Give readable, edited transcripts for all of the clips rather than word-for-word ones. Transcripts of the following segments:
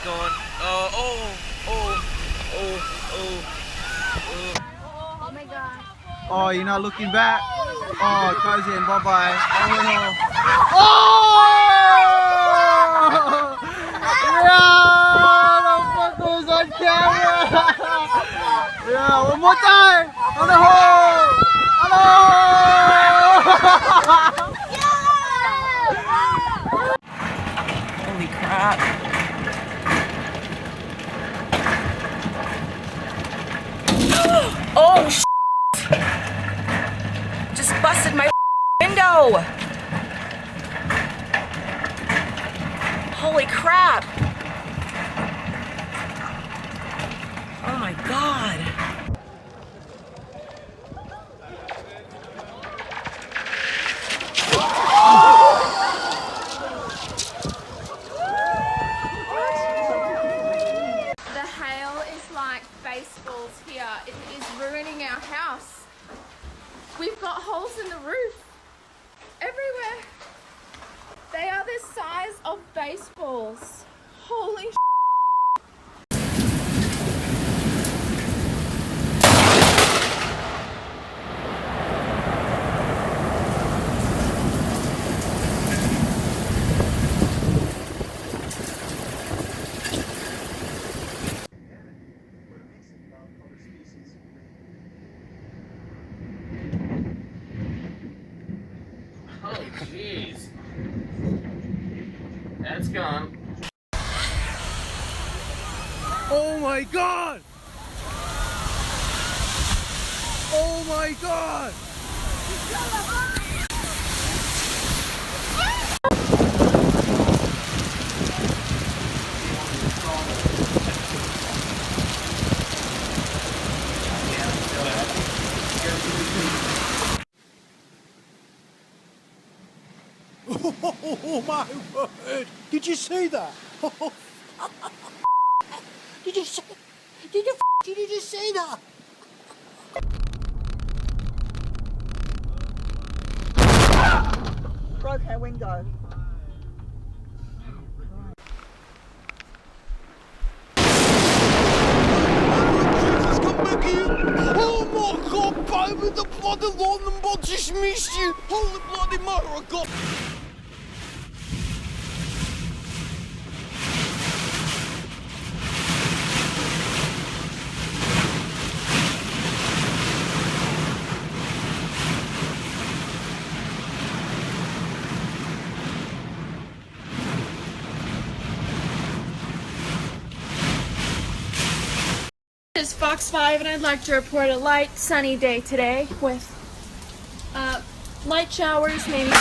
going. Oh my god. Oh, you're not looking back? Oh, cousin, bye-bye. Oh, no. Oh! Yeah! The fuck was on camera! Yeah, one more time! On the hole! On the hole! Holy crap. Oh, just busted my window. Holy crap. Oh my god. The hail is like baseballs here. It is ruining our house. We've got holes in the roof everywhere. They are the size of baseballs. Holy sh**. Oh, jeez. That's gone. Oh my god! Oh my god! Oh my word! Did you see that? Did you see? Did you just see that? Broke our window. Jesus, come back here! Oh my god, baby, the bloody London bot just missed you! Holy bloody mother of God! This is Fox 5 and I'd like to report a light sunny day today with light showers maybe.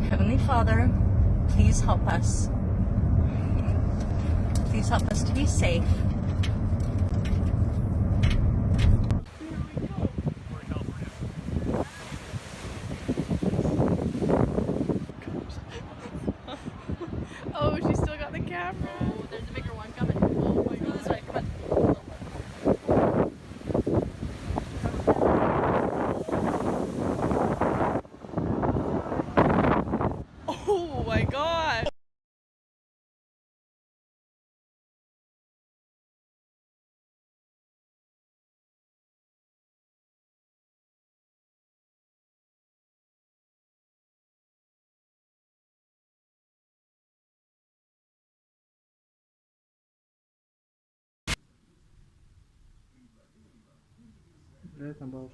Heavenly Father, please help us. Please help us to be safe. Oh, she still got the camera. Oh, there's a bigger one coming. Oh my god. This way, come on. Oh my god. Tambor.